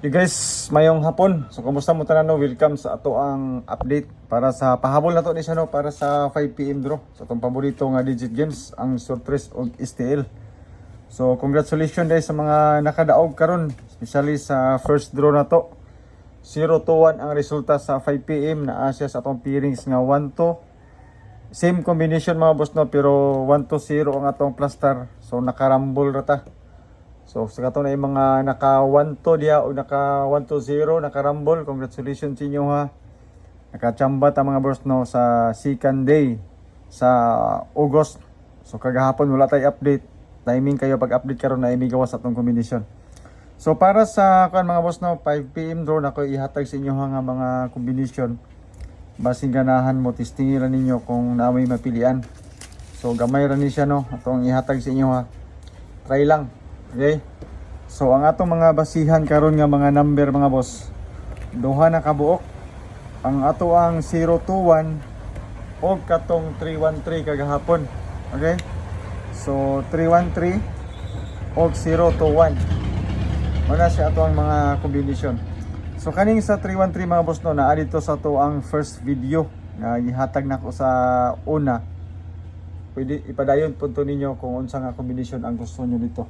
Hey guys, mayong hapon. So kumusta mo tanan no? Welcome sa ato ang update para sa pahabol na to ni siya no para sa 5 PM draw. Sa atong paborito nga digit games ang Surprise og STL. So congratulations guys sa mga nakadaog karon, especially sa first draw na to. 0 to 1 ang resulta sa 5 PM na siya sa atong pairings nga 1 to. Same combination mga boss no, pero 1 to 0 ang atong cluster. So nakarambol ra ta. So sa kato na yung mga naka 1 to diya o naka 1 to 0 nakarambol, congratulations sa inyo ha. Nakachamba ta mga boss no sa second day sa August. So kagahapon wala tay update. Timing kayo pag update karon na imigawas atong kombinasyon. So para sa kan mga boss no 5 PM draw na ko ihatag sa inyo nga mga kombinasyon. Basing ganahan mo testingilan ninyo kung naamay mapilian. So gamay ra ni siya no atong ihatag sa inyo ha. Try lang. Okay. So ang atong mga basihan karon nga mga number mga boss. Duha na kabuok. Ang ato ang 0 to 1 o katong 313 kagahapon. Okay? So 313 o 0 to 1. Muna siya ato ang mga kombinasyon. So kaning sa 313 mga boss no naa dito sa ato ang first video nga gihatag nako sa una. Pwede ipadayon punto ninyo kung unsa nga kombinasyon ang gusto niyo dito.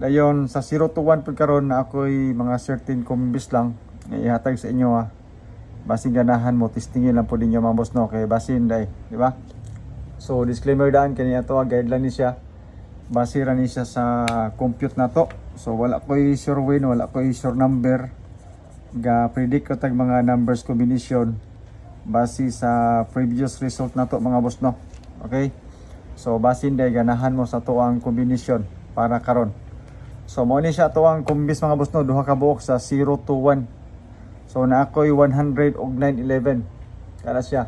Dayon sa 0 to 1 pud karon na ako'y mga certain combis lang ihatag sa inyo ha. Basin ganahan mo testingin lang po ninyo mga boss no kay basin dai, di ba? So disclaimer daan kaniya to guideline ni siya. Base ra ni siya sa compute na to. So wala ko'y sure win, wala ko'y sure number. Ga predict ko tag mga numbers combination base sa previous result na to mga boss no. Okay? So basin dai ganahan mo sa to ang combination para karon. So mo ni siya to ang kumbis mga boss no, duha ka buok sa 0 to 1. So na ako'y 100 og 911. Kala siya.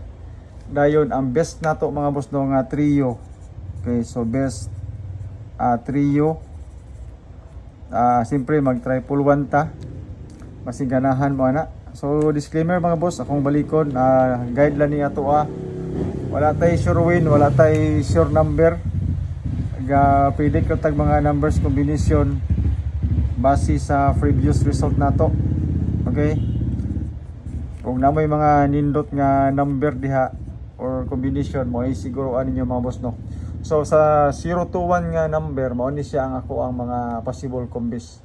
Dayon ang best nato mga boss no nga trio. Okay, so best trio. Siyempre mag triple 1 ta. Masing ganahan mo ana. So disclaimer mga boss, akong balikon guideline ni ato wala tay sure win, wala tay sure number. Predict ko tag mga numbers combination base sa previous result nato. Okay? Kung na may mga nindot nga number diha or combination mo ay siguruan ninyo mga boss no. So sa 0 to 1 nga number mao ni siya ang ako ang mga possible combis.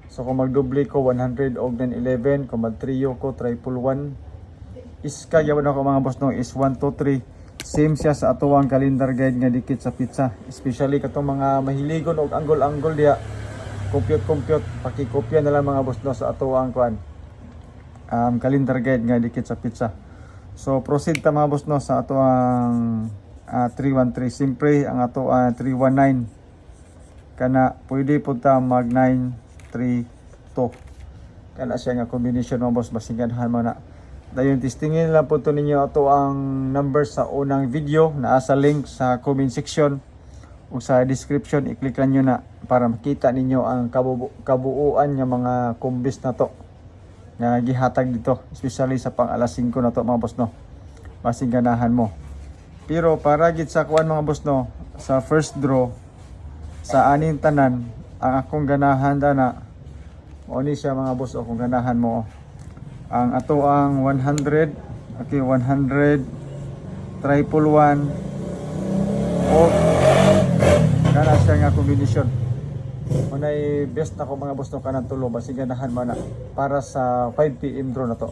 So kung magdoble ko 100 og 911, kung mag-trio ko triple 1 is kaya ako mga boss no is 1 to 3. Same siya sa ato ang calendar guide nga dikit sa pizza. Especially katong mga mahiligon og angle-angle diya. Compute, pakikopya na lang mga boss no sa ato ang kuan. Calendar guide nga dikit sa pizza. So proceed ta mga boss no sa ato ang 313. Siyempre ang ato 319 kana pwede pud ta mag 932. Kana siya nga combination mga boss basinganhan mo na. Dayon testingin lang po to ninyo ato ang number sa unang video na sa link sa comment section o sa description, i-click lang nyo na para makita ninyo ang kabuuan ng mga kumbis na to na gihatag dito, especially sa pang alas 5 na to mga boss no. Basing ganahan mo. Pero para gid sa kuan mga boss no, sa first draw sa aning tanan ang akong ganahan dana mo ni siya mga boss o kung ganahan mo ang ato ang 100, okay 100 triple 1 o kana siya nga combination. Manay best na ko mga boss no kanang tulo basig ganahan man na para sa 5 PM draw na to.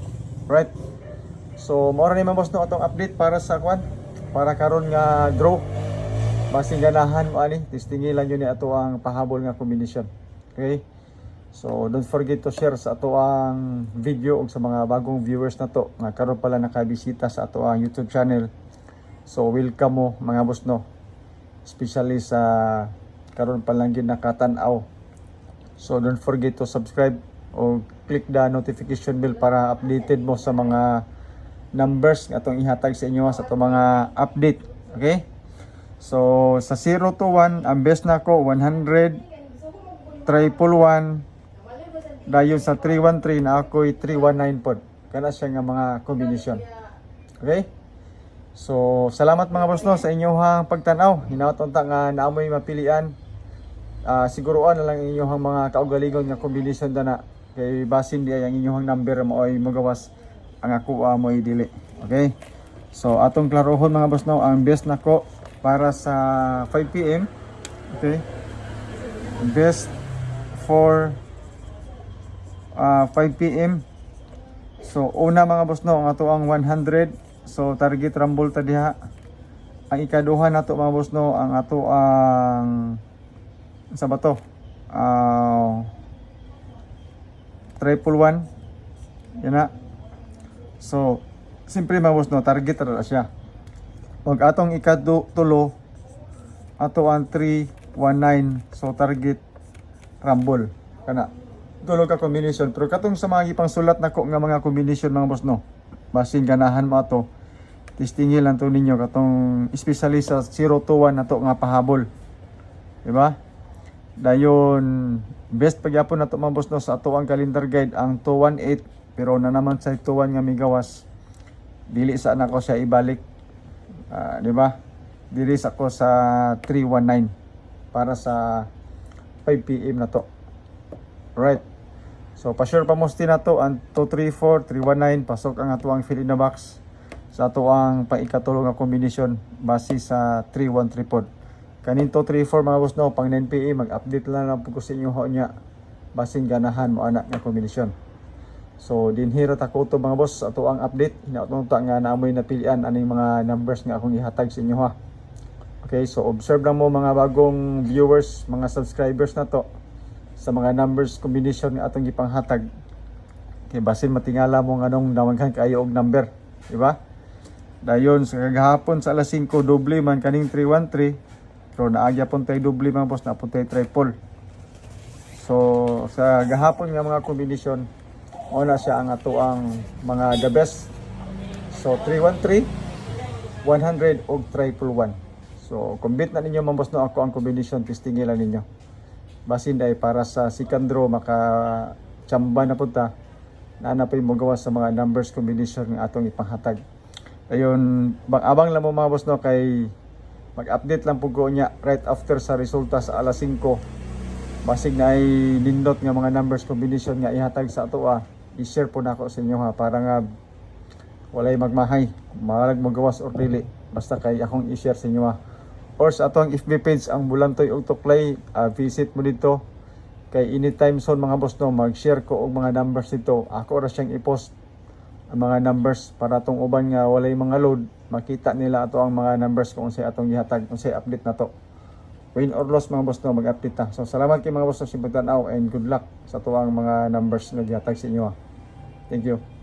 Right? So mao ra ni mga boss no atong update para sa kwan para karon nga draw. Basig ganahan mo ani testingilan yun ni ato ang pahabol nga combination. Okay? So don't forget to share sa ato ang video ug sa mga bagong viewers na to nga karon pala nakabisita sa ato ang YouTube channel. So welcome mo mga boss no. Especially sa karon pa lang gid nakatan-aw. So don't forget to subscribe o click the notification bell para updated mo sa mga numbers nga atong ihatag sa inyo sa atong mga update. Okay? So sa 0 to 1 ang best nako 100 triple 1. Dayon sa 313 na ako'y 319 pod. Kana siya nga mga kombinasyon. Okay? So, salamat mga boss no sa inyong pagtanaw. Hinaot unta nga naamoy mapilian. siguruan na lang inyong mga kaugalingon nga kombinasyon dana kay basin di ang inyong number mo ay magawas ang ako mo dili. Okay, so atong klarohon mga boss no ang best nako para sa 5 PM. Okay, best for 5 PM. So una mga boss no ang ato ang 100, so target rumble ta diha. Ang ikaduha nato mga boss no ang ato ang sa bato 111 yan na. So simpre mga boss no target ra siya. Pag atong ikatulo ato ang 319, so target rumble kana tulo ka combination. Pero katong sa mga gipang sulat nako nga mga combination mga boss no, basin ganahan mo ato testingin lang to ninyo katong especially sa 021 nato nga pahabol, di ba? Dayon best pagyapon nato mga boss no sa ato ang calendar guide ang 218, pero na naman sa 21 nga migawas dili sa nako siya ibalik, di ba? Dili sa ko sa 319 para sa 5 PM na to. Right. So pa-sure pa mo na to ang 234 319 pasok ang ato ang fill in the box sa ato ang paikatulo nga kombinasyon base sa 3134. Kanin 234 mga boss no pang 9 PM mag-update lang po ko sa inyo nya basin ganahan mo anak nga kombinasyon. So dinhira ta ko to mga boss ato ang update ina ato nga naamoy napilian aning mga numbers nga akong ihatag sa inyo ha. Okay, so observe lang mo mga bagong viewers, mga subscribers na to sa mga numbers combination nga atong gipanghatag. Kay basin matingala mo nganong dawaghan kayo og number, di ba? Dayon sa kagahapon sa alas 5 doble man kaning 313, pero naagya pon tay doble mga boss, na pon tay triple. So sa gahapon nga mga combination una siya ang ato ang mga the best. So 313, 100 og triple 1. So combine na ninyo mga boss no ako ang combination testingin lang ninyo. Basin dahil para sa second draw maka tsamba na punta na napay mo gawa sa mga numbers combination ng atong ipanghatag. Ayun, abang lang mo mga boss no kay mag-update lang po ko niya right after sa resulta sa alas 5. Basig na ay nindot nga mga numbers combination nga ihatag sa ato i-share po na ako sa inyo ha para nga walay magmahay, malag magawas or dili basta kay akong i-share sa inyo or sa ato ang FB page ang Bulantoy og Tuklay, visit mo dito kay anytime soon mga boss no mag-share ko og mga numbers dito. Ako ra siyang i-post ang mga numbers para tong uban nga walay mga load makita nila ato ang mga numbers kung unsay atong gihatag, unsay update na to. Win or loss mga boss no mag-update ta. So salamat kay mga boss sa sibutanaw and good luck sa tuwang mga numbers nga gihatag sa inyo. Thank you.